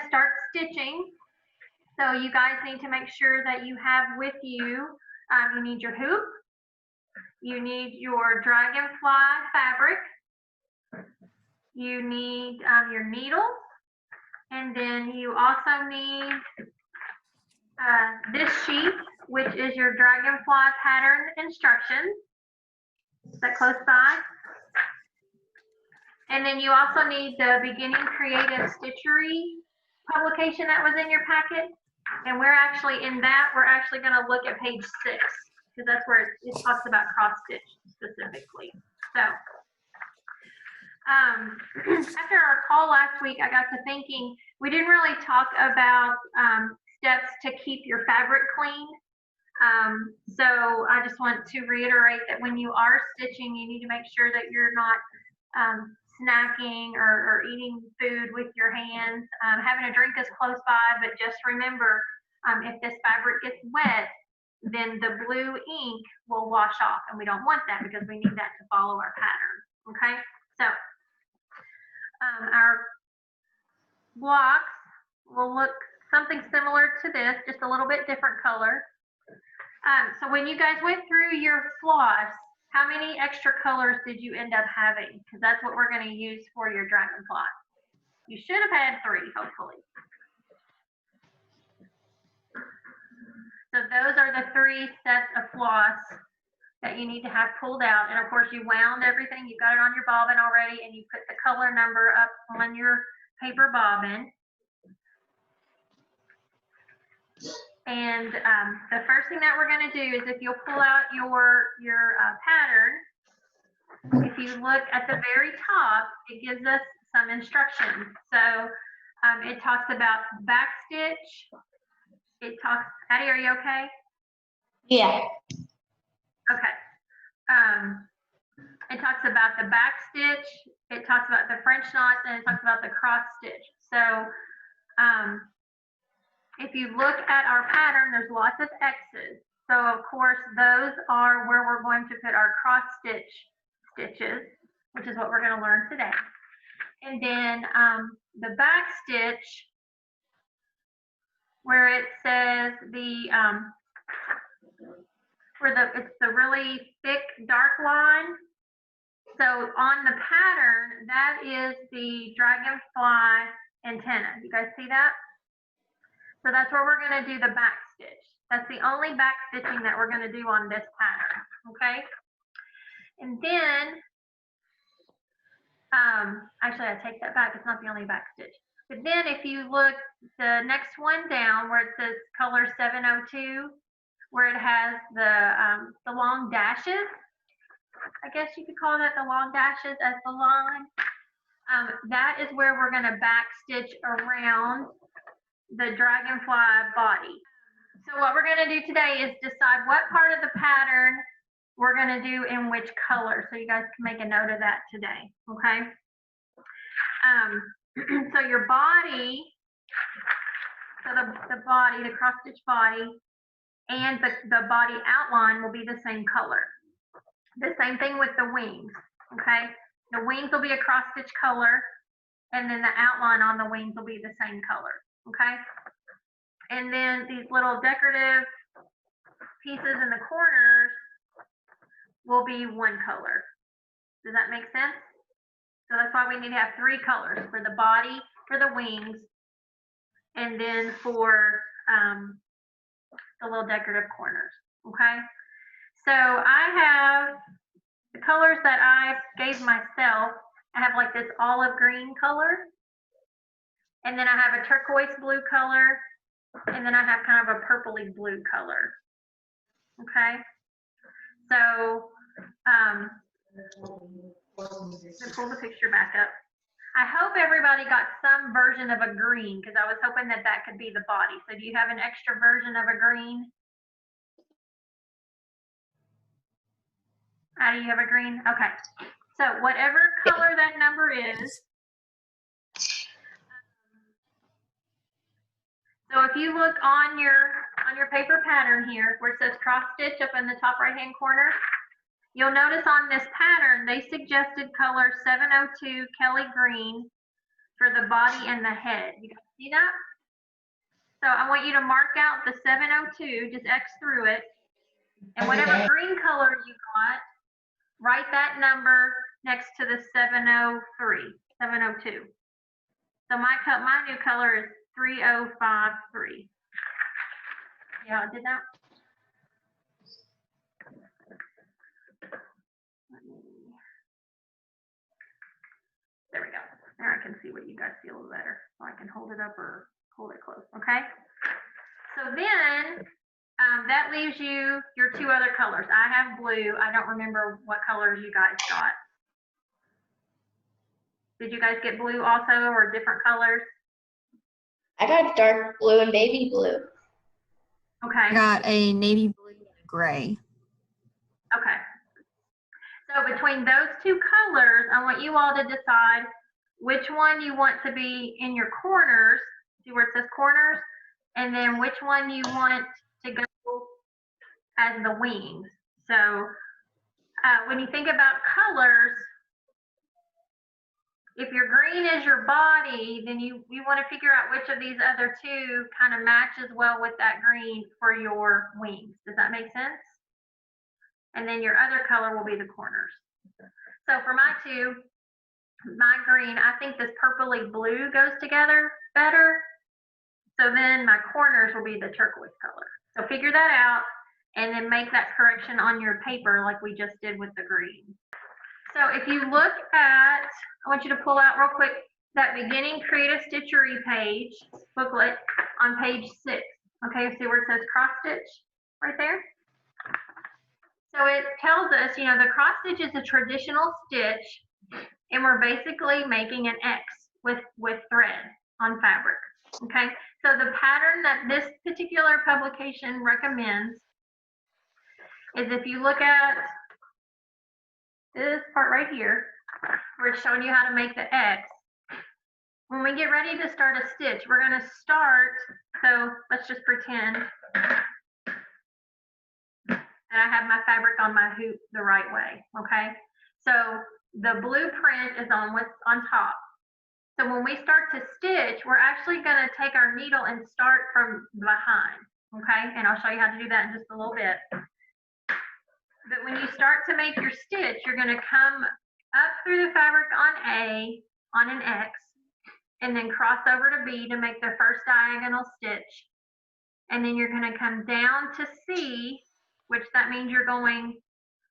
to start stitching. So you guys need to make sure that you have with you, you need your hoop, you need your dragonfly fabric, you need your needle, and then you also need this sheet, which is your dragonfly pattern instructions. Is that close by? And then you also need the Beginning Creative Stitchery publication that was in your packet. And we're actually in that, we're actually going to look at page 6, because that's where it talks about cross stitch specifically. So after our call last week, I got to thinking, we didn't really talk about steps to keep your fabric clean. So I just want to reiterate that when you are stitching, you need to make sure that you're not snacking or eating food with your hands. Having a drink is close by, but just remember, if this fabric gets wet, then the blue ink will wash off, and we don't want that because we need that to follow our pattern. Okay, so our blocks will look something similar to this, just a little bit different color. So when you guys went through your floss, how many extra colors did you end up having? Because that's what we're going to use for your dragonfly. You should have had 3, hopefully. So those are the 3 sets of floss that you need to have pulled out. And of course, you wound everything. You got it on your bobbin already, and you put the color number up on your paper bobbin. And the first thing that we're going to do is, if you'll pull out your pattern, if you look at the very top, it gives us some instructions. So it talks about back stitch. It talks, Addie, are you okay? Yeah. Okay. It talks about the back stitch. It talks about the French knots, and it talks about the cross stitch. So if you look at our pattern, there's lots of X's. So of course, those are where we're going to put our cross stitch stitches, which is what we're going to learn today. And then the back stitch, where it says it's the really thick dark line. So on the pattern, that is the dragonfly antenna. You guys see that? So that's where we're going to do the back stitch. That's the only back stitching that we're going to do on this pattern. Okay. And then, actually I take that back. It's not the only back stitch. But then if you look the next one down where it says color 702, where it has the long dashes, I guess you could call that the long dashes as the line. That is where we're going to back stitch around the dragonfly body. So what we're going to do today is decide what part of the pattern we're going to do in which color. So you guys can make a note of that today. Okay. So your body, so the body, the cross stitch body, and the body outline will be the same color. The same thing with the wings. Okay. The wings will be a cross stitch color, and then the outline on the wings will be the same color. Okay. And then these little decorative pieces in the corners will be one color. Does that make sense? So that's why we need to have 3 colors for the body, for the wings, and then for the little decorative corners. Okay. So I have the colors that I gave myself. I have like this olive green color, and then I have a turquoise blue color, and then I have kind of a purpley blue color. Okay. So let's pull the picture back up. I hope everybody got some version of a green, because I was hoping that that could be the body. So do you have an extra version of a green? Do you have a green? Okay. So whatever color that number is. So if you look on your paper pattern here, where it says cross stitch up in the top right hand corner, you'll notice on this pattern they suggested color 702 Kelly green for the body and the head. You guys See that? So I want you to mark out the 702, just X through it. And whatever green color you got, write that number next to the 703, 702. So my new color is 3053. Yeah, I did that. There we go. There I can see what you guys see a little better. So I can hold it up or hold it close, okay? So then that leaves you your two other colors. I have blue. I don't remember what colors you guys got. Did you guys get blue also or different colors? I got dark blue and baby blue. Okay. I got a navy blue and a gray. Okay. So between those two colors, I want you all to decide which one you want to be in your corners. See where it says corners? And then which one you want to go as the wings. So when you think about colors, if your green is your body, then you want to figure out which of these other two kind of matches well with that green for your wings. Does that make sense? And then your other color will be the corners. So for my two, my green, I think this purpley blue goes together better. So then my corners will be the turquoise color. So figure that out and then make that correction on your paper like we just did with the green. So if you look at, I want you to pull out real quick that beginning Create a Stitchery page, booklet on page 6. Okay, see where it says cross stitch right there? So it tells us, you know, the cross stitch is a traditional stitch and we're basically making an X with thread on fabric. Okay, so the pattern that this particular publication recommends is if you look at this part right here, where it's showing you how to make the X. When we get ready to start a stitch, we're going to start, so let's just pretend that I have my fabric on my hoop the right way, okay? So the blueprint is on what's on top. So when we start to stitch, we're actually going to take our needle and start from behind, okay? And I'll show you how to do that in just a little bit. But when you start to make your stitch, you're going to come up through the fabric on A, on an X, and then cross over to B to make the first diagonal stitch. And then you're going to come down to C, which that means you're going,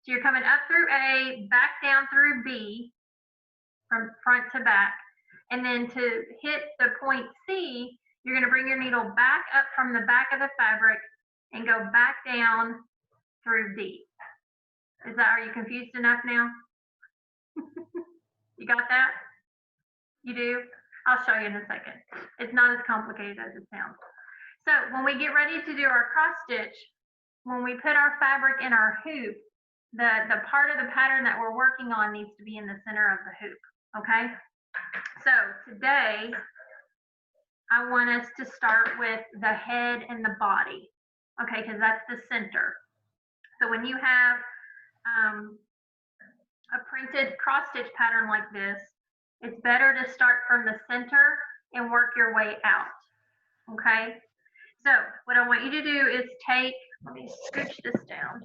so you're coming up through A, back down through B, from front to back. And then to hit the point C, you're going to bring your needle back up from the back of the fabric and go back down through D. Are you confused enough now? You got that? You do? I'll show you in a second. It's not as complicated as it sounds. So when we get ready to do our cross stitch, when we put our fabric in our hoop, the part of the pattern that we're working on needs to be in the center of the hoop, okay? So today, I want us to start with the head and the body, okay, because that's the center. So when you have a printed cross stitch pattern like this, it's better to start from the center and work your way out, okay? So what I want you to do is take, let me scooch this down.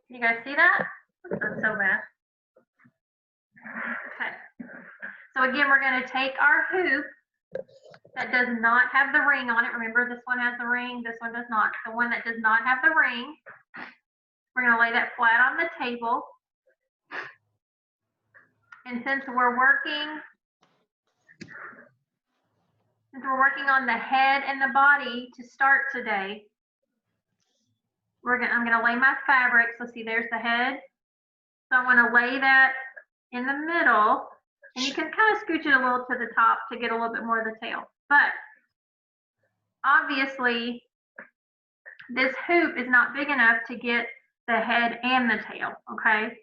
You guys see that? That's so bad. Okay. So again, we're going to take our hoop that does not have the ring on it. Remember, this one has the ring, this one does not. The one that does not have the ring, we're going to lay that flat on the table. And since we're working on the head and the body to start today, I'm going to lay my fabric. So see, there's the head. So I want to lay that in the middle, and you can kind of scooch it a little to the top to get a little bit more of the tail. But obviously, this hoop is not big enough to get the head and the tail, okay?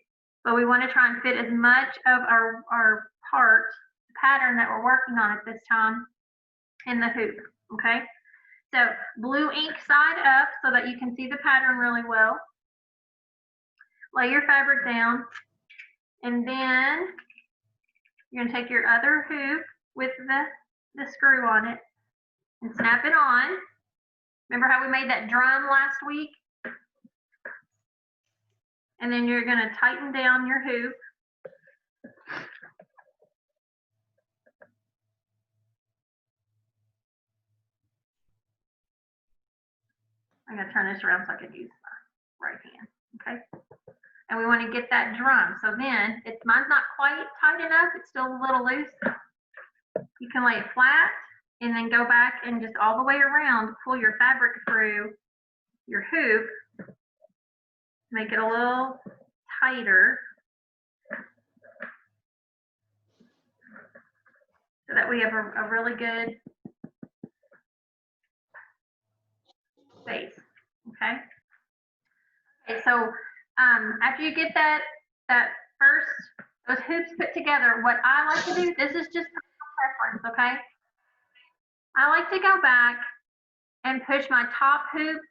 But we want to try and fit as much of our part pattern that we're working on at this time in the hoop, okay? So blue ink side up so that you can see the pattern really well. Lay your fabric down, and then you're going to take your other hoop with the the screw on it and snap it on. Remember how we made that drum last week? And then you're gonna tighten down your hoop. I'm gonna turn this around so I can use my right hand, okay? And we wanna get that drum. So then, mine's not quite tight enough, it's still a little loose. You can lay it flat and then go back and just all the way around, pull your fabric through your hoop, make it a little tighter so that we have a really good space, okay? Okay, so after you get that those hoops put together, what I like to do, this is just personal preference, okay? I like to go back and push my top hoop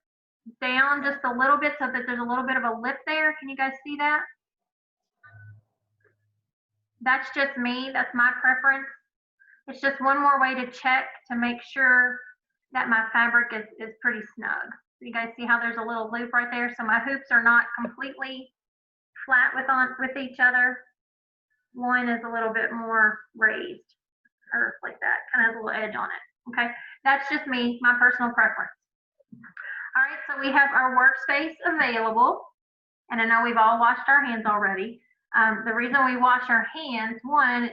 down just a little bit so that there's a little bit of a lip there. Can you guys see that? That's just me, that's my preference. It's just one more way to check to make sure that my fabric is pretty snug. So you guys see how there's a little loop right there? So my hoops are not completely flat with each other. One is a little bit more raised or like that, kind of has a little edge on it, okay? That's just me, my personal preference. All right, so we have our workspace available, and I know we've all washed our hands already. The reason we wash our hands, one,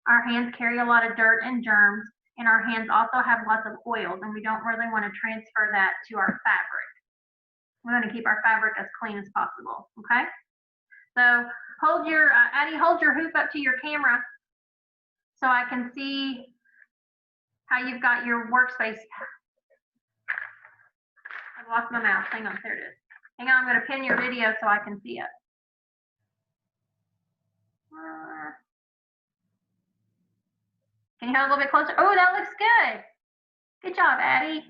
our hands carry a lot of dirt and germs, and our hands also have lots of oils, and we don't really want to transfer that to our fabric. We want to keep our fabric as clean as possible, okay? So hold your, Addie, hold your hoop up to your camera so I can see how you've got your workspace. I've lost my mouse. Hang on, there it is. Hang on, I'm going to pin your video so I can see it. Can you hold a little bit closer? Oh, that looks good. Good job, Addie.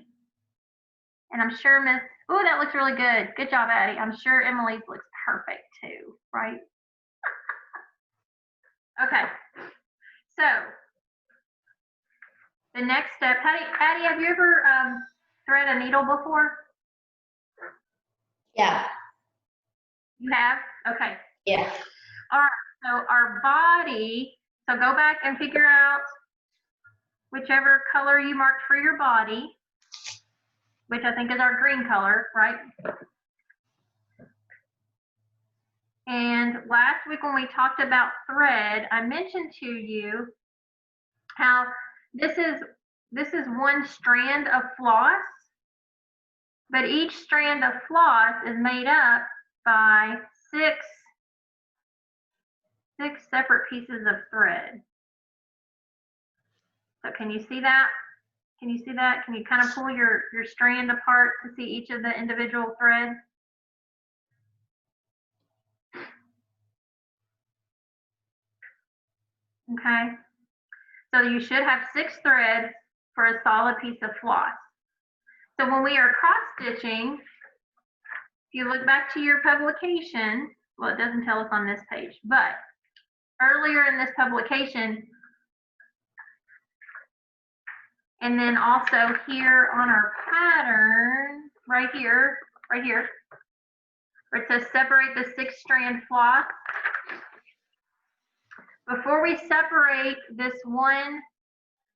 And I'm sure Miss, oh, that looks really good. Good job, Addie. I'm sure Emily's looks perfect too, right? Okay. So the next step, Addie, have you ever thread a needle before? Yeah. You have? Okay. Yeah. All right. So our body, so go back and figure out whichever color you marked for your body, which I think is our green color, right? And last week when we talked about thread, I mentioned to you how this is one strand of floss, but each strand of floss is made up by six separate pieces of thread. So can you see that? Can you see that? Can you kind of pull your strand apart to see each of the individual threads? Okay. So you should have 6 threads for a solid piece of floss. So when we are cross stitching, if you look back to your publication, well, it doesn't tell us on this page, but earlier in this publication, and then also here on our pattern, right here, where it says separate the 6-strand floss. Before we separate this one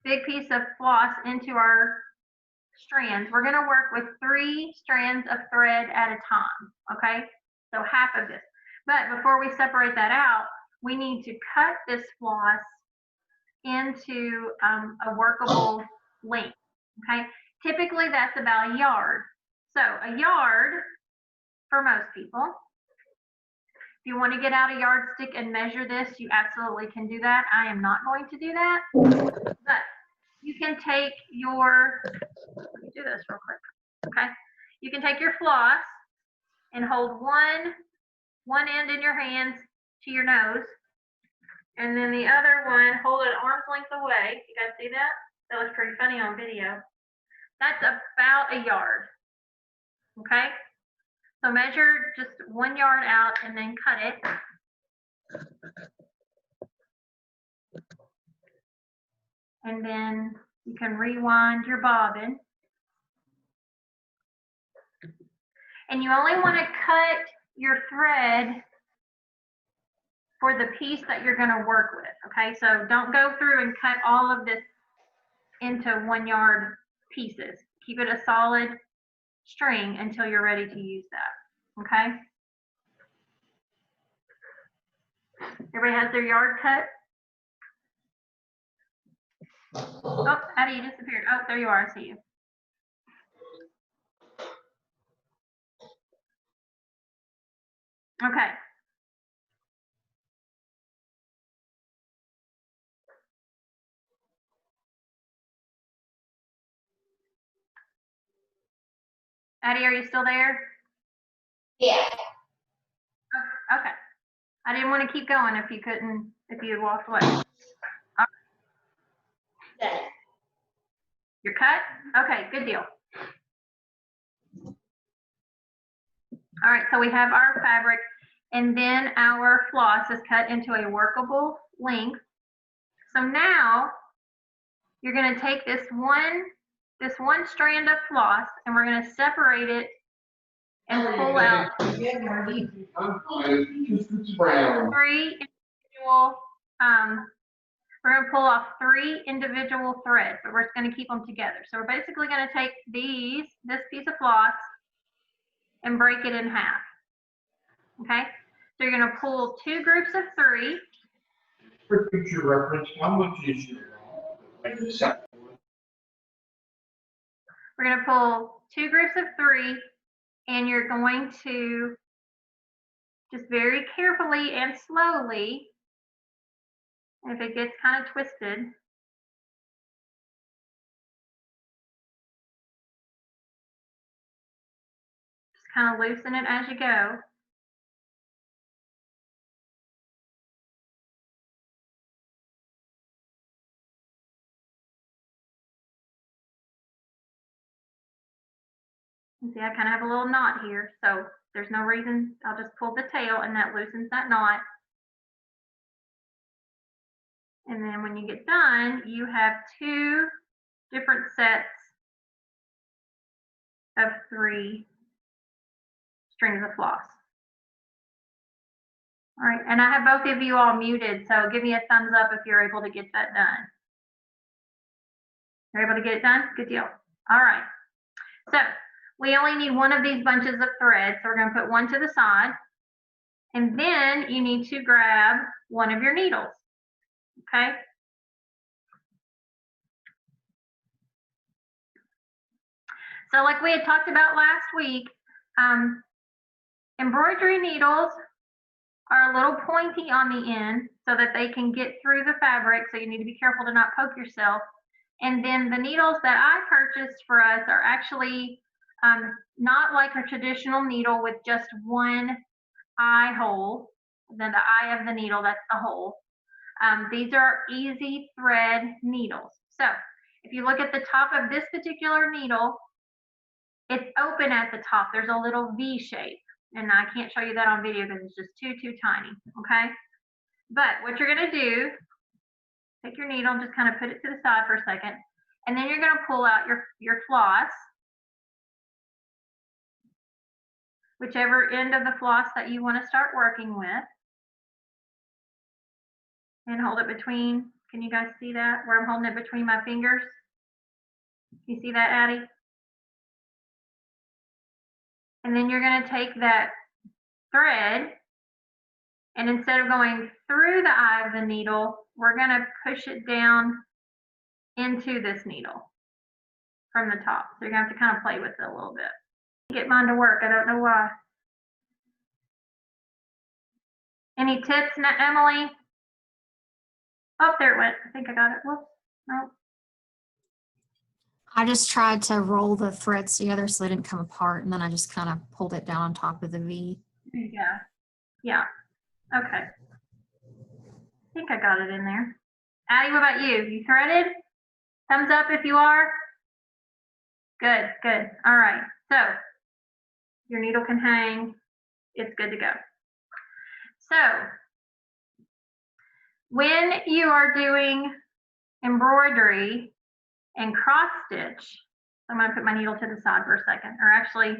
big piece of floss into our strands, we're going to work with 3 strands of thread at a time, okay? So half of this. But before we separate that out, we need to cut this floss into a workable length, okay? Typically that's about a yard. So a yard for most people. If you want to get out a yardstick and measure this, you absolutely can do that. I am not going to do that, but you can take your, let me do this real quick, okay? You can take your floss and hold one end in your hands to your nose, and then the other one, hold it arm's length away. You guys see that? That was pretty funny on video. That's about a yard, okay? So measure just 1 yard out and then cut it. And then You can rewind your bobbin. And you only want to cut your thread for the piece that you're going to work with, okay? So don't go through and cut all of this into 1 yard pieces. Keep it a solid string until you're ready to use that, okay? Everybody has their yard cut? Oh, Addie, you disappeared. Oh, there you are, I see you. Okay. Addie, are you still there? Yeah. Okay. I didn't want to keep going if you couldn't, if you had walked away. Done. You're cut? Okay, good deal. All right, so we have our fabric, and then our floss is cut into a workable length. So now you're going to take this one strand of floss, and we're going to separate it and pull out 3 individual, we're going to pull off 3 individual threads, but we're just going to keep them together. So we're basically going to take this piece of floss and break it in half. Okay, so you're going to pull 2 groups of 3. For future reference, how much is your We're going to pull 2 groups of 3, and you're going to just very carefully and slowly, if it gets kind of twisted, just kind of loosen it as you go. You see, I kind of have a little knot here, so there's no reason. I'll just pull the tail, and that loosens that knot. And then when you get done, you have 2 different sets of 3 strings of floss. All right, and I have both of you all muted, so give me a thumbs up if you're able to get that done. You're able to get it done? Good deal. All right, so we only need 1 of these bunches of thread, so we're going to put 1 to the side, and then you need to grab 1 of your needles, okay? So like we had talked about last week, embroidery needles are a little pointy on the end so that they can get through the fabric, so you need to be careful to not poke yourself. And then the needles that I purchased for us are actually not like a traditional needle with just 1 eye hole, then the eye of the needle, that's the hole. These are easy thread needles. So if you look at the top of this particular needle, it's open at the top. There's a little V shape, and I can't show you that on video because it's just too tiny, okay? But what you're gonna do, take your needle and just kind of put it to the side for a second, and then you're gonna pull out your floss, whichever end of the floss that you wanna start working with, and hold it between, can you guys see that, where I'm holding it between my fingers? You see that, Addie? And then you're going to take that thread, and instead of going through the eye of the needle, we're going to push it down into this needle from the top. So you're going to have to kind of play with it a little bit. Get mine to work. I don't know why. Any tips, Emily? Oh, there it went. I think I got it. Whoops. No. I just tried to roll the threads together so they didn't come apart, and then I just kind of pulled it down on top of the V. There you go. Yeah. Okay. I think I got it in there. Addie, what about you? You threaded? Thumbs up if you are. Good, good. All right. So your needle can hang. It's good to go. So when you are doing embroidery, and cross stitch. I'm going to put my needle to the side for a second, or actually,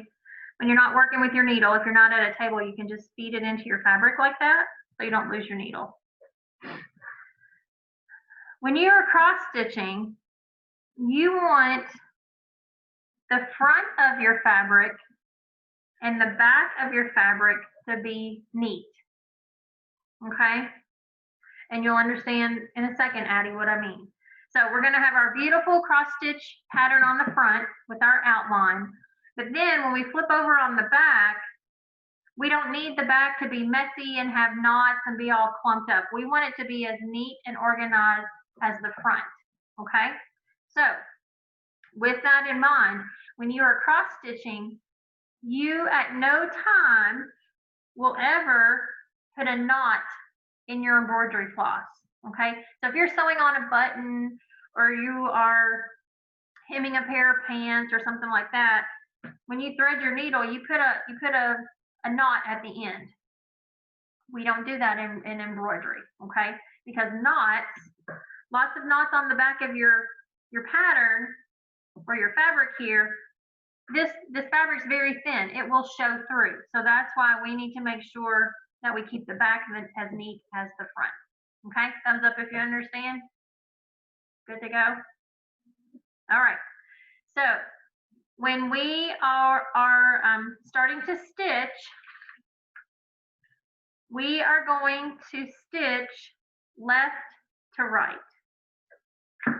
when you're not working with your needle, if you're not at a table, you can just feed it into your fabric like that so you don't lose your needle. When you are cross stitching, you want the front of your fabric and the back of your fabric to be neat. Okay? And you'll understand in a second, Addie, what I mean. So we're going to have our beautiful cross stitch pattern on the front with our outline. But then when we flip over on the back, we don't need the back to be messy and have knots and be all clumped up. We want it to be as neat and organized as the front. Okay? So with that in mind, when you are cross stitching, you at no time will ever put a knot in your embroidery floss. Okay, so if you're sewing on a button or you are hemming a pair of pants or something like that, when you thread your needle, you put a knot at the end. We don't do that in embroidery, okay? Because knots, lots of knots on the back of your pattern or your fabric here, this fabric's very thin. It will show through. So that's why we need to make sure that we keep the back as neat as the front. Okay, thumbs up if you understand. Good to go. All right. So when we are starting to stitch, we are going to stitch left to right. All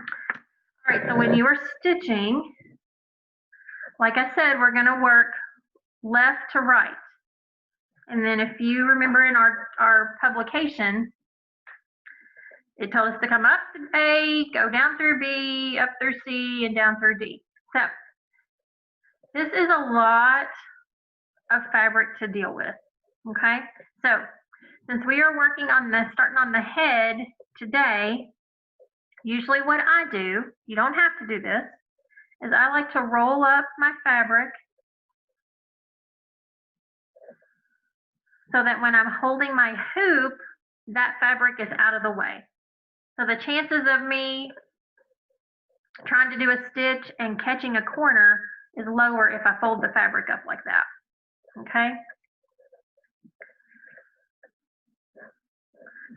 right, so when you are stitching, like I said, we're going to work left to right. And then if you remember in our publication, it told us to come up to A, go down through B, up through C, and down through D. So this is a lot of fabric to deal with, okay? So since we are working on starting on the head today, usually what I do, you don't have to do this, is I like to roll up my fabric so that when I'm holding my hoop, that fabric is out of the way. So the chances of me trying to do a stitch and catching a corner is lower if I fold the fabric up like that, okay?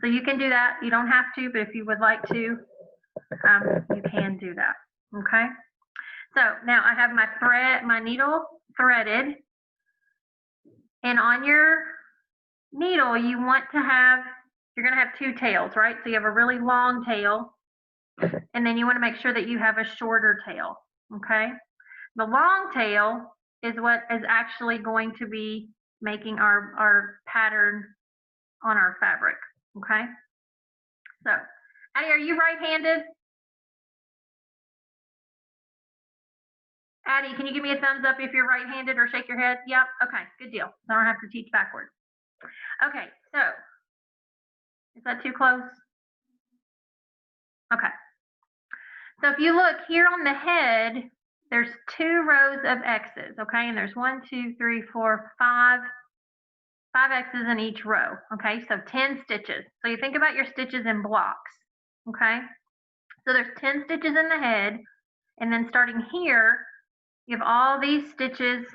So you can do that. You don't have to, but if you would like to, you can do that, okay? So now I have my needle threaded, and on your needle, you want to have, you're going to have two tails, right? So you have a really long tail, and then you want to make sure that you have a shorter tail, okay? The long tail is what is actually going to be making our pattern on our fabric, okay? So, Addie, are you right-handed? Addie, can you give me a thumbs up if you're right-handed or shake your head? Yep, okay, good deal. I don't have to teach backwards. Okay, so, is that too close? Okay. So if you look here on the head, there's 2 rows of X's, okay? And there's 1, 2, 3, 4, 5 X's in each row, okay? So 10 stitches. So you think about your stitches in blocks, okay? So there's 10 stitches in the head, and then starting here, you have all these stitches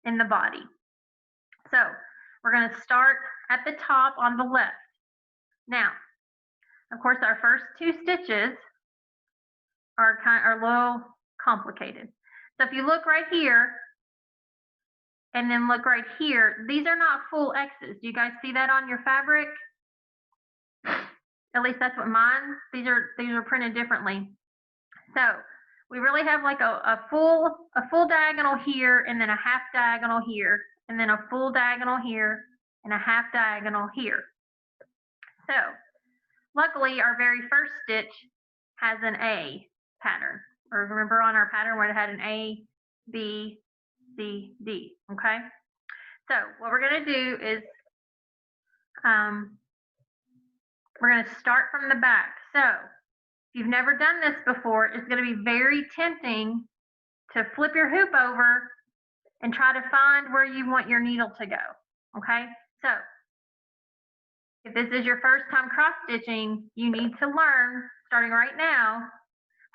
in the body. So we're going to start at the top on the left. Now, of course, our first 2 stitches are a little complicated. So if you look right here and then look right here, these are not full X's. Do you guys see that on your fabric? At least that's what mine, these are printed differently. So we really have like a full diagonal here, and then a half diagonal here, and then a full diagonal here, and a half diagonal here. So luckily our very first stitch has an A pattern. Or remember on our pattern where it had an A, B, C, D, okay? So what we're gonna do is we're gonna start from the back. So if you've never done this before, it's gonna be very tempting to flip your hoop over and try to find where you want your needle to go, okay? So if this is your first time cross stitching, you need to learn, starting right now,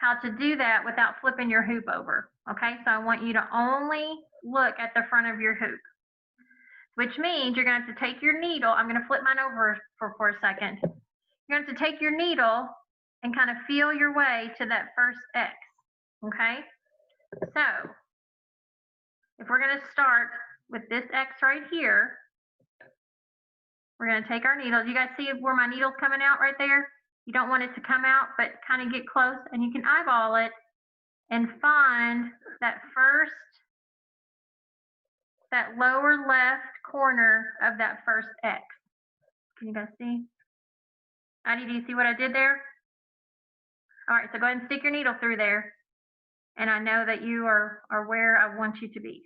how to do that without flipping your hoop over. Okay, so I want you to only look at the front of your hoop, which means you're going to have to take your needle. I'm going to flip mine over for a second. You're going to have to take your needle and kind of feel your way to that first X. Okay, so if we're going to start with this X right here, we're going to take our needle. You guys see where my needle's coming out right there? You don't want it to come out, but kind of get close, and you can eyeball it and find that lower left corner of that first X. Can you guys see? Addie, do you see what I did there? All right, so go ahead and stick your needle through there. And I know that you are where I want you to be.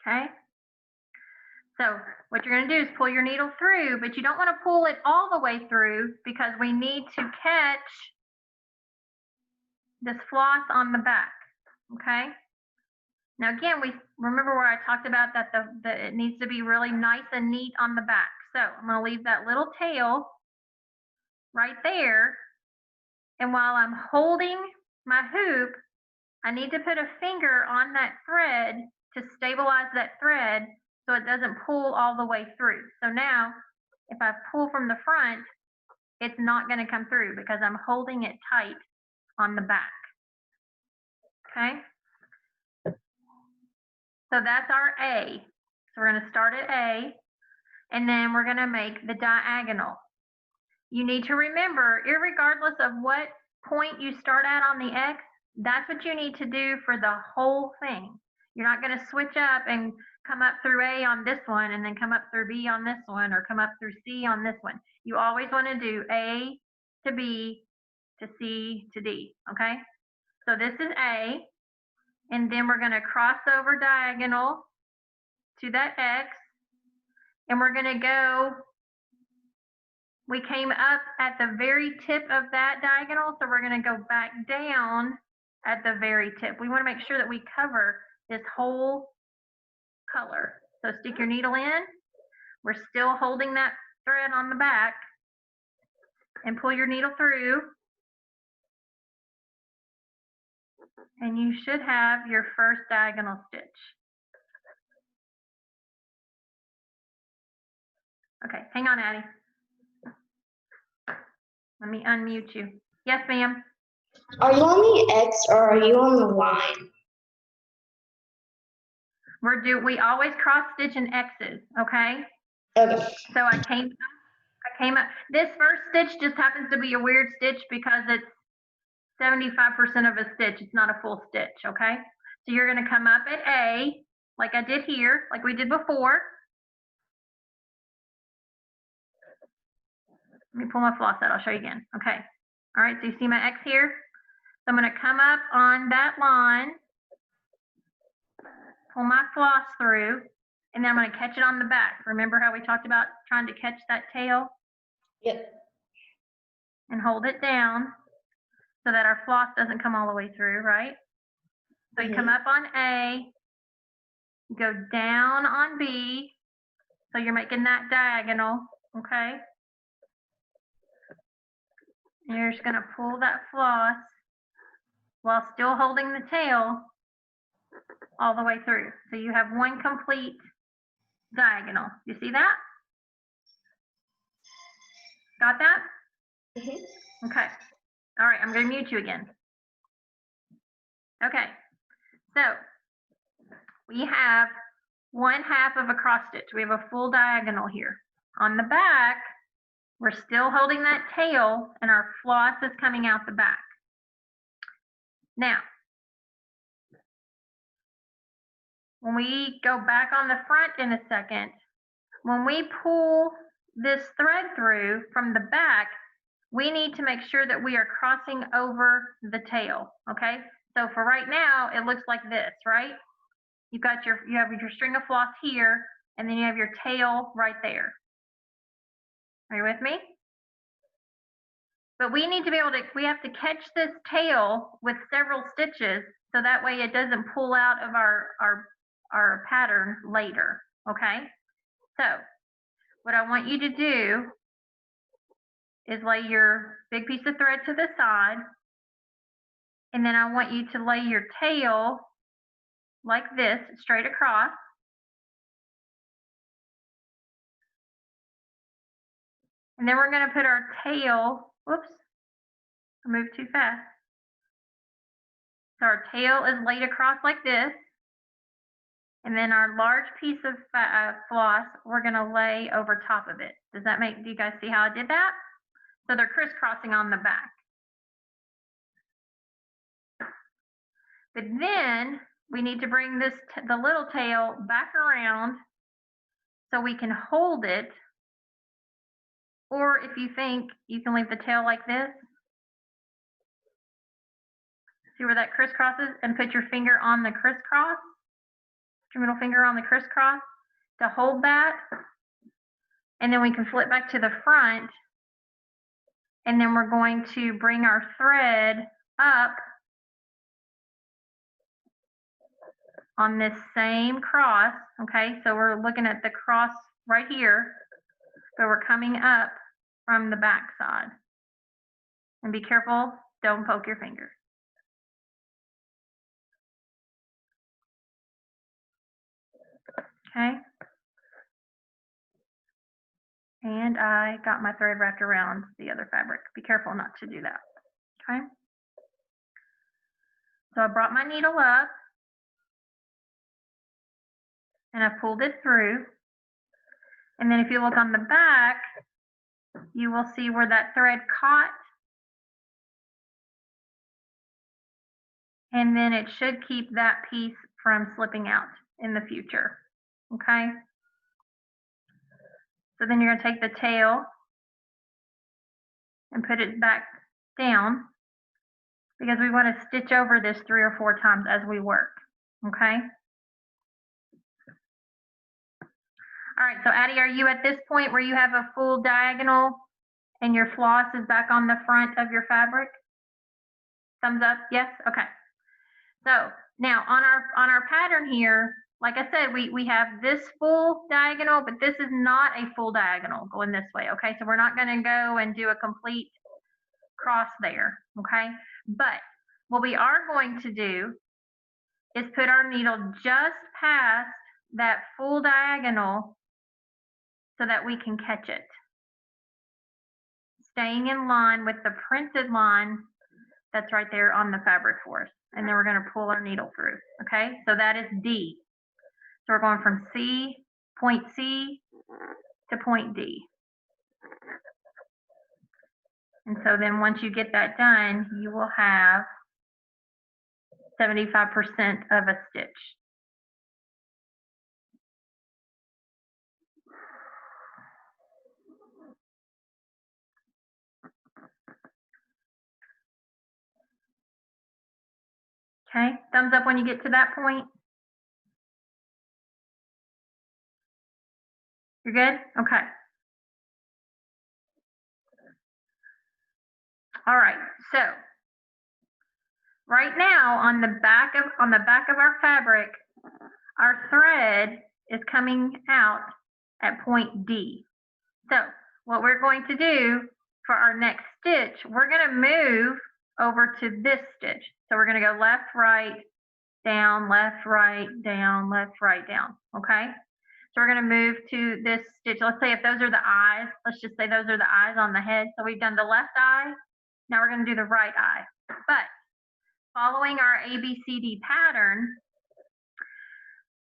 Okay? So what you're going to do is pull your needle through, but you don't want to pull it all the way through because we need to catch this floss on the back. Okay? Now again, we remember where I talked about that it needs to be really nice and neat on the back. So I'm going to leave that little tail right there. And while I'm holding my hoop, I need to put a finger on that thread to stabilize that thread so it doesn't pull all the way through. So now if I pull from the front, it's not going to come through because I'm holding it tight on the back. Okay? So that's our A. So we're going to start at A, and then we're going to make the diagonal. You need to remember, irregardless of what point you start at on the X, that's what you need to do for the whole thing. You're not going to switch up and come up through A on this one and then come up through B on this one or come up through C on this one. You always want to do A to B to C to D, okay? So this is A, and then we're going to cross over diagonal to that X, and we're going to go, we came up at the very tip of that diagonal, so we're going to go back down at the very tip. We want to make sure that we cover this whole color. So stick your needle in. We're still holding that thread on the back, and pull your needle through. And you should have your first diagonal stitch. Okay, hang on, Addie. Let me unmute you. Yes, ma'am. Are you on the X or are you on the line? We always cross stitch in X's, okay? Okay. So I came up. This first stitch just happens to be a weird stitch because it's 75% of a stitch. It's not a full stitch, okay? So you're going to come up at A, like I did here, like we did before. Let me pull my floss out. I'll show you again. Okay. All right. So you see my X here? So I'm going to come up on that line, pull my floss through, and then I'm going to catch it on the back. Remember how we talked about trying to catch that tail? Yep. And hold it down so that our floss doesn't come all the way through, right? So you come up on A, go down on B, so you're making that diagonal, okay? And you're just going to pull that floss while still holding the tail all the way through. So you have one complete diagonal. You see that? Got that? Mm-hmm. Okay. All right, I'm going to mute you again. Okay. So we have 1/2 of a cross stitch. We have a full diagonal here. On the back, we're still holding that tail and our floss is coming out the back. Now, when we go back on the front in a second, when we pull this thread through from the back, we need to make sure that we are crossing over the tail, okay? So for right now, it looks like this, right? You have your string of floss here, and then you have your tail right there. Are you with me? But we need to be able to, we have to catch this tail with several stitches so that way it doesn't pull out of our pattern later, okay? So what I want you to do is lay your big piece of thread to the side, and then I want you to lay your tail like this, straight across. And then we're going to put our tail, whoops, I moved too fast. So our tail is laid across like this. And then our large piece of floss, we're going to lay over top of it. Do you guys see how I did that? So they're crisscrossing on the back. But then we need to bring the little tail back around so we can hold it. Or if you think you can leave the tail like this, see where that crisscrosses, and put your finger on the crisscross, your middle finger on the crisscross to hold that. And then we can flip back to the front, and then we're going to bring our thread up on this same cross. Okay, so we're looking at the cross right here, but we're coming up from the back side. And be careful, don't poke your finger. Okay. And I got my thread wrapped around the other fabric. Be careful not to do that. Okay. So I brought my needle up and I pulled it through. And then if you look on the back, you will see where that thread caught. And then it should keep that piece from slipping out in the future. Okay. So then you're going to take the tail and put it back down, because we want to stitch over this 3 or 4 times as we work. Okay. All right, so Addie, are you at this point where you have a full diagonal and your floss is back on the front of your fabric? Thumbs up, yes? Okay. So now on our pattern here, like I said, we have this full diagonal, but this is not a full diagonal going this way, okay? So we're not gonna go and do a complete cross there, okay? But what we are going to do is put our needle just past that full diagonal so that we can catch it, staying in line with the printed line that's right there on the fabric for us. And then we're going to pull our needle through. Okay, so that is D. So we're going from point C to point D. And so then once you get that done, you will have 75% of a stitch. Okay, thumbs up when you get to that point. You're good? Okay. All right, so right now on the back of our fabric, our thread is coming out at point D. So what we're going to do for our next stitch, we're going to move over to this stitch. So we're going to go left, right, down, left, right, down, left, right, down. Okay. So we're going to move to this stitch. Let's say if those are the eyes, let's just say those are the eyes on the head. So we've done the left eye. Now we're going to do the right eye. But following our ABCD pattern,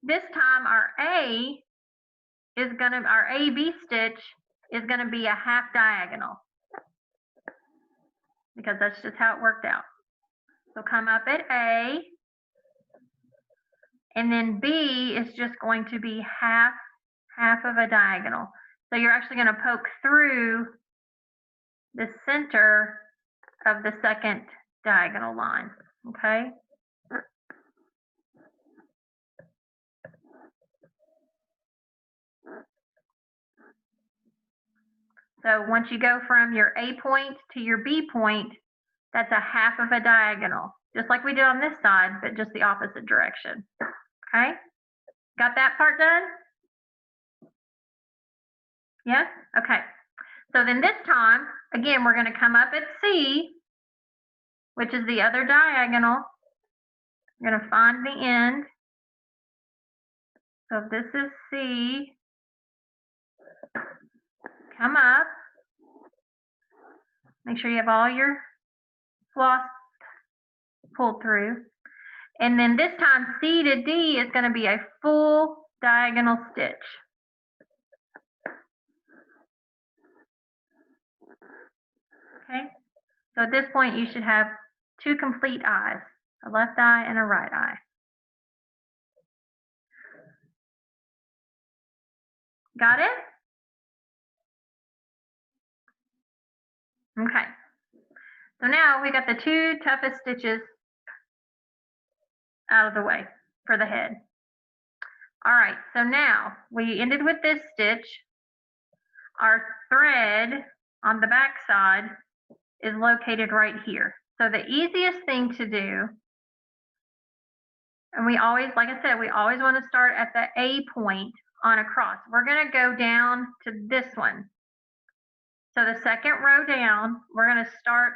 this time our AB stitch is going to be a half diagonal, because that's just how it worked out. So come up at A, and then B is just going to be half of a diagonal. So you're actually going to poke through the center of the second diagonal line. Okay. So once you go from your A point to your B point, that's a half of a diagonal, just like we did on this side, but just the opposite direction. Okay, got that part done? Yes? Okay. So then this time, again, we're going to come up at C, which is the other diagonal. We're going to find the end. So if this is C, come up. Make sure you have all your floss pulled through. And then this time C to D is going to be a full diagonal stitch. Okay, so at this point you should have two complete eyes, a left eye and a right eye. Got it? Okay, so now we got the two toughest stitches out of the way for the head. All right, so now we ended with this stitch. Our thread on the back side is located right here. So the easiest thing to do, and we always, like I said, we always want to start at the A point on a cross. We're going to go down to this one. So the second row down, we're going to start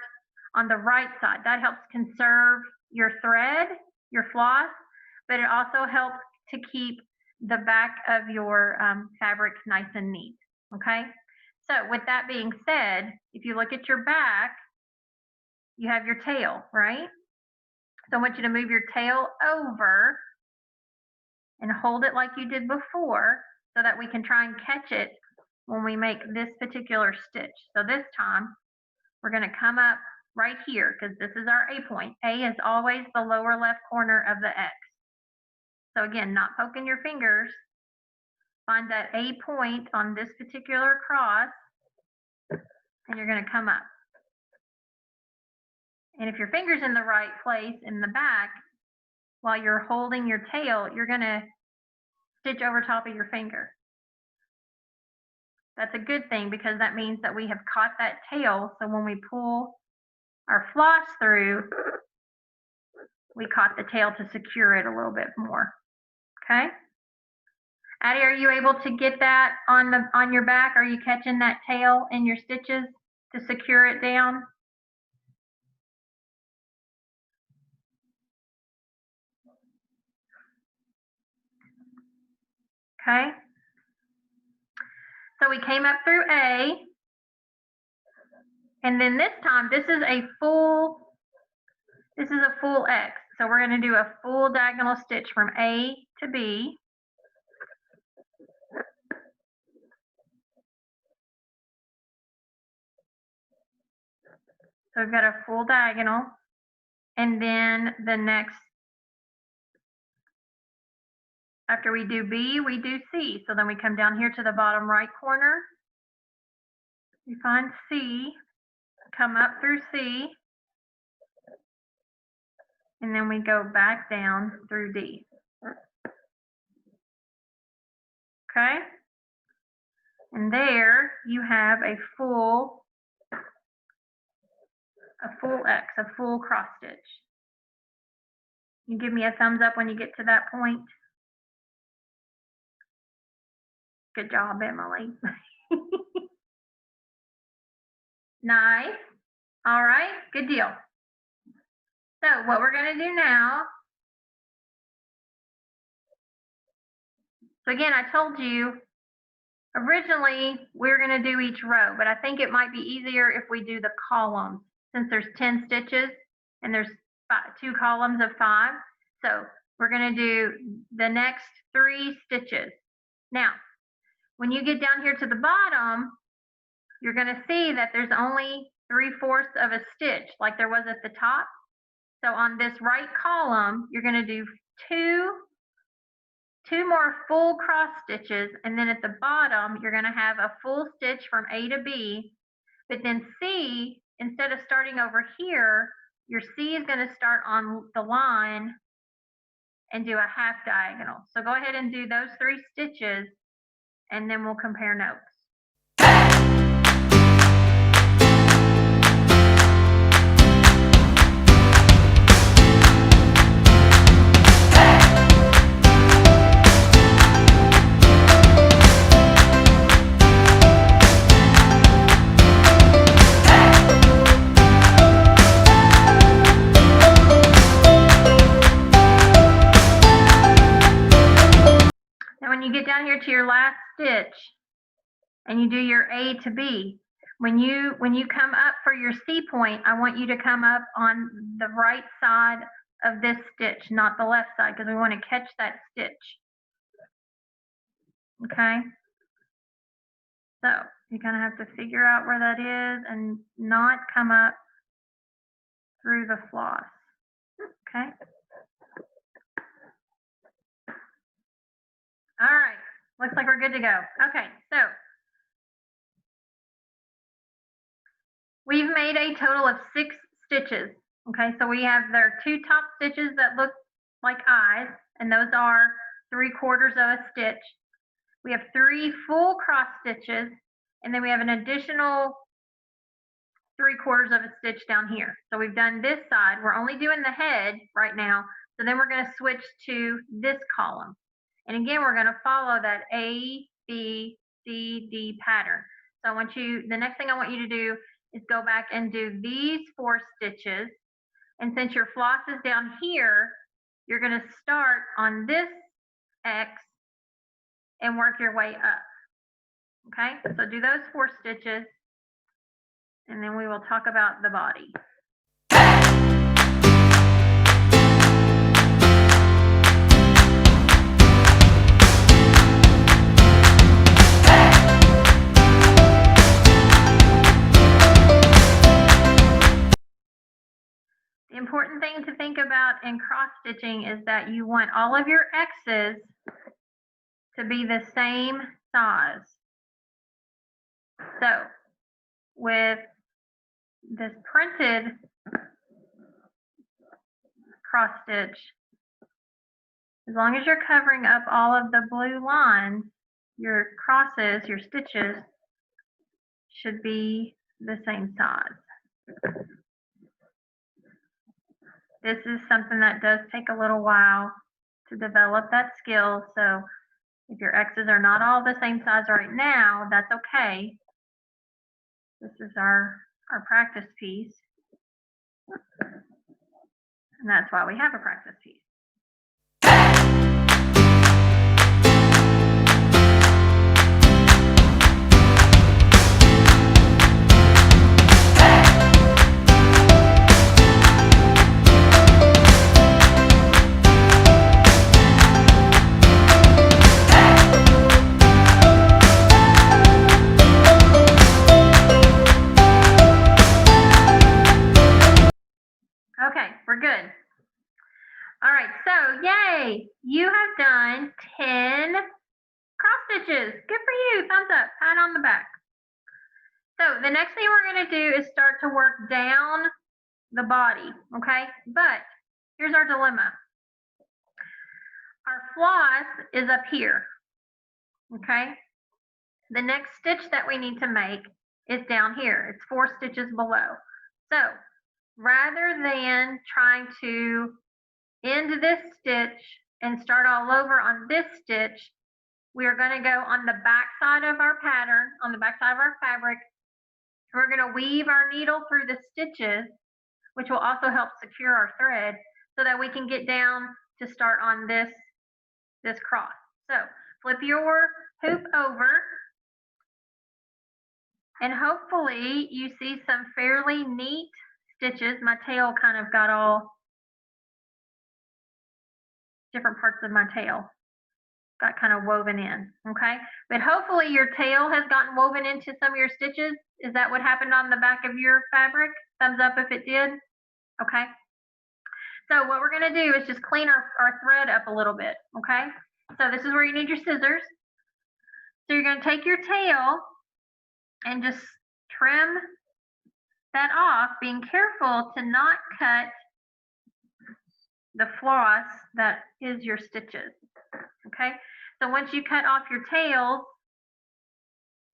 on the right side. That helps conserve your thread, your floss, but it also helps to keep the back of your fabric nice and neat. Okay, so with that being said, if you look at your back, you have your tail, right? So I want you to move your tail over and hold it like you did before so that we can try and catch it when we make this particular stitch. So this time we're going to come up right here because this is our A point. A is always the lower left corner of the X. So again, not poking your fingers. Find that A point on this particular cross and you're going to come up. And if your finger's in the right place in the back, while you're holding your tail, you're going to stitch over top of your finger. That's a good thing because that means that we have caught that tail. So when we pull our floss through, we caught the tail to secure it a little bit more. Okay. Addie, are you able to get that on your back? Are you catching that tail in your stitches to secure it down? Okay. So we came up through A, and then this time this is a full X. So we're going to do a full diagonal stitch from A to B. So we've got a full diagonal, and then the next, after we do B, we do C. So then we come down here to the bottom right corner. We find C, come up through C, and then we go back down through D. Okay? And there you have a full X, a full cross stitch. You give me a thumbs up when you get to that point. Good job, Emily. Nice. All right, good deal. So what we're going to do now, so again, I told you originally we're going to do each row, but I think it might be easier if we do the columns since there's 10 stitches and there's 2 columns of 5. So we're going to do the next 3 stitches. Now, when you get down here to the bottom, you're going to see that there's only 3/4 of a stitch like there was at the top. So on this right column, you're going to do two more full cross stitches, and then at the bottom, you're going to have a full stitch from A to B. But then C, instead of starting over here, your C is going to start on the line and do a half diagonal. So go ahead and do those 3 stitches, and then we'll compare notes. to your last stitch and you do your A to B, when you come up for your C point, I want you to come up on the right side of this stitch, not the left side, because we want to catch that stitch. Okay? So you're going to have to figure out where that is and not come up through the floss. Okay? All right. Looks like we're good to go. Okay, so we've made a total of 6 stitches. Okay, so we have their 2 top stitches that look like eyes, and those are 3/4 of a stitch. We have 3 full cross stitches, and then we have an additional 3/4 of a stitch down here. So we've done this side. We're only doing the head right now. So then we're going to switch to this column. And again, we're going to follow that A, B, C, D pattern. So I want you, the next thing I want you to do is go back and do these 4 stitches. And since your floss is down here, you're going to start on this X and work your way up. Okay, so do those 4 stitches, and then we will talk about the body. The important thing to think about in cross stitching is that you want all of your X's to be the same size. So with this printed cross stitch, as long as you're covering up all of the blue lines, your crosses, your stitches should be the same size. This is something that does take a little while to develop that skill. So if your X's are not all the same size right now, that's okay. This is our practice piece. And that's why we have a practice piece. Okay, we're good. All right, so yay, you have done 10 cross stitches. Good for you, thumbs up, pat on the back. So the next thing we're gonna do is start to work down the body, okay? But here's our dilemma. Our floss is up here, okay? The next stitch that we need to make is down here. It's 4 stitches below. So rather than trying to end this stitch and start all over on this stitch, we are going to go on the back side of our pattern, on the back side of our fabric. We're going to weave our needle through the stitches, which will also help secure our thread so that we can get down to start on this cross. So flip your hoop over, and hopefully you see some fairly neat stitches. My tail kind of got all different parts of my tail got kind of woven in, okay? But hopefully your tail has gotten woven into some of your stitches. Is that what happened on the back of your fabric? Thumbs up if it did. Okay. So what we're going to do is just clean our thread up a little bit, okay? So this is where you need your scissors. So you're going to take your tail and just trim that off, being careful to not cut the floss that is your stitches, okay? So once you cut off your tail,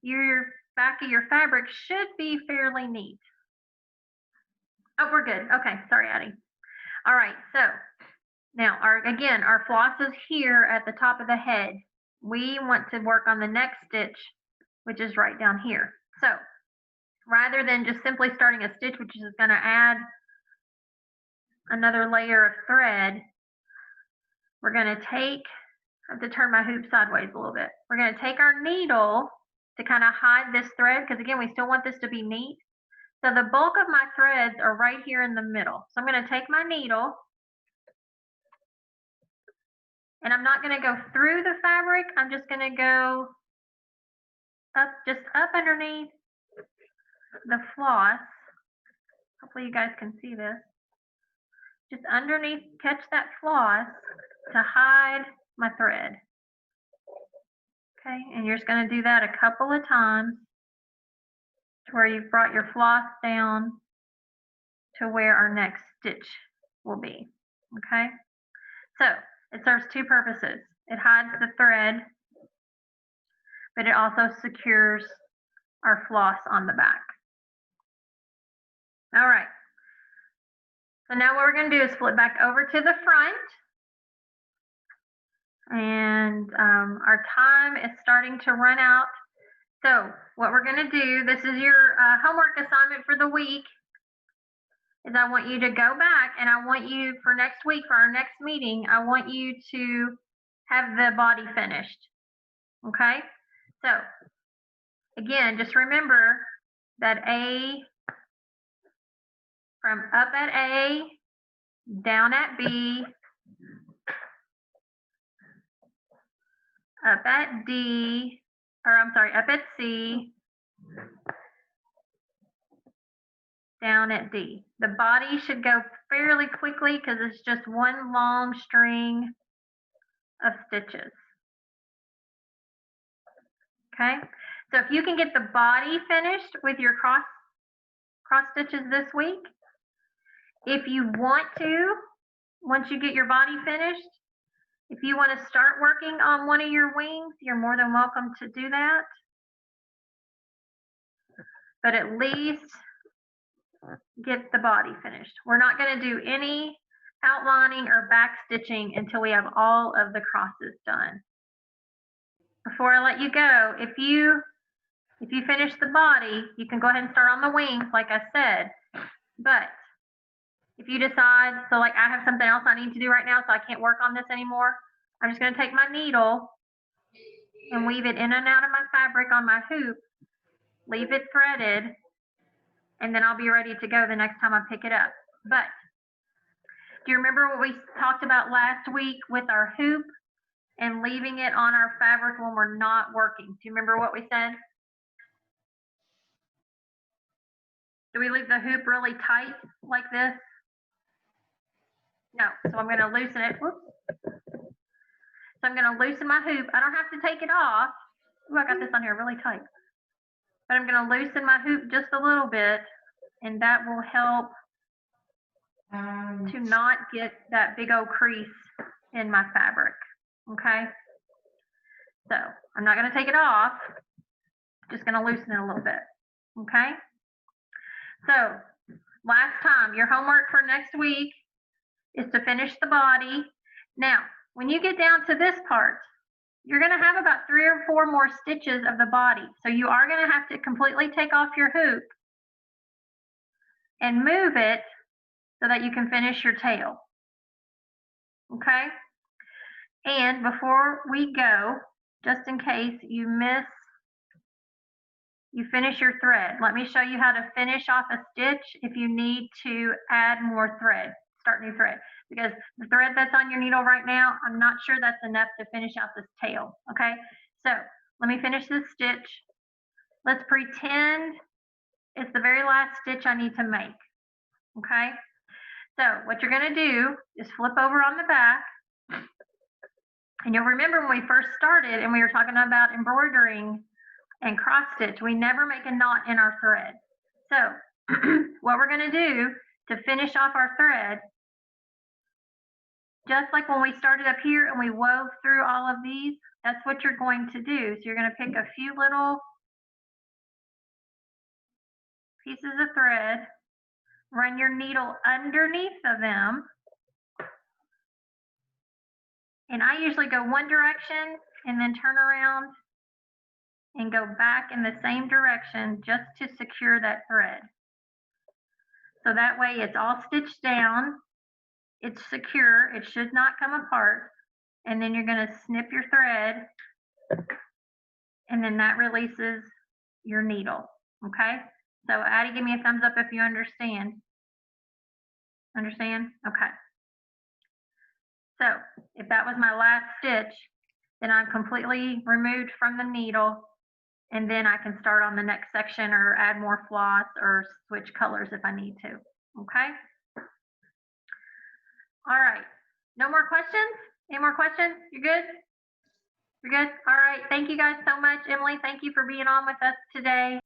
your back of your fabric should be fairly neat. Oh, we're good. Okay, sorry, Addie. All right, so now again, our floss is here at the top of the head. We want to work on the next stitch, which is right down here. So rather than just simply starting a stitch, which is going to add another layer of thread, we're going to take I have to turn my hoop sideways a little bit. We're going to take our needle to kind of hide this thread, because again, we still want this to be neat. So the bulk of my threads are right here in the middle. So I'm going to take my needle, and I'm not going to go through the fabric. I'm just going to go up, just up underneath the floss. Hopefully you guys can see this. Just underneath, catch that floss to hide my thread. Okay, and you're just going to do that a couple of times to where you've brought your floss down to where our next stitch will be. Okay, so it serves two purposes. It hides the thread, but it also secures our floss on the back. All right, so now what we're going to do is flip back over to the front. And our time is starting to run out. So what we're going to do, this is your homework assignment for the week, is I want you to go back, and I want you for next week, for our next meeting, I want you to have the body finished. Okay? So again, just remember that from up at A, down at B, up at D, or I'm sorry, up at C, down at D. The body should go fairly quickly because it's just one long string of stitches. Okay, so if you can get the body finished with your cross stitches this week, if you want to, once you get your body finished, if you want to start working on one of your wings, you're more than welcome to do that. But at least get the body finished. We're not going to do any outlining or back stitching until we have all of the crosses done. Before I let you go, if you finish the body, you can go ahead and start on the wings, like I said. But if you decide, so like I have something else I need to do right now, so I can't work on this anymore, I'm just going to take my needle and weave it in and out of my fabric on my hoop, leave it threaded, and then I'll be ready to go the next time I pick it up. But do you remember what we talked about last week with our hoop and leaving it on our fabric when we're not working? Do you remember what we said? Do we leave the hoop really tight like this? No, so I'm going to loosen it. Whoops. So I'm going to loosen my hoop. I don't have to take it off. Ooh, I got this on here really tight. But I'm going to loosen my hoop just a little bit, and that will help to not get that big old crease in my fabric. Okay? So I'm not going to take it off. Just going to loosen it a little bit. Okay? So last time, your homework for next week is to finish the body. Now, when you get down to this part, you're going to have about 3 or 4 more stitches of the body. So you are going to have to completely take off your hoop and move it so that you can finish your tail. Okay? And before we go, just in case you finish your thread, let me show you how to finish off a stitch if you need to add more thread, start new thread. Because the thread that's on your needle right now, I'm not sure that's enough to finish out this tail, okay? So let me finish this stitch. Let's pretend it's the very last stitch I need to make, okay? So what you're gonna do is flip over on the back. And you'll remember when we first started and we were talking about embroidering and cross stitch, we never make a knot in our thread. So what we're gonna do to finish off our thread, just like when we started up here and we wove through all of these, that's what you're going to do. So you're going to pick a few little pieces of thread, run your needle underneath of them. And I usually go one direction and then turn around and go back in the same direction just to secure that thread. So that way it's all stitched down. It's secure. It should not come apart. and then you're gonna snip your thread, and then that releases your needle, okay? So Addie, give me a thumbs up if you understand. Understand? Okay. So if that was my last stitch, then I'm completely removed from the needle, and then I can start on the next section or add more floss or switch colors if I need to, okay? All right, no more questions? Any more questions? You good? You're good? All right, thank you guys so much. Emily, thank you for being on with us today.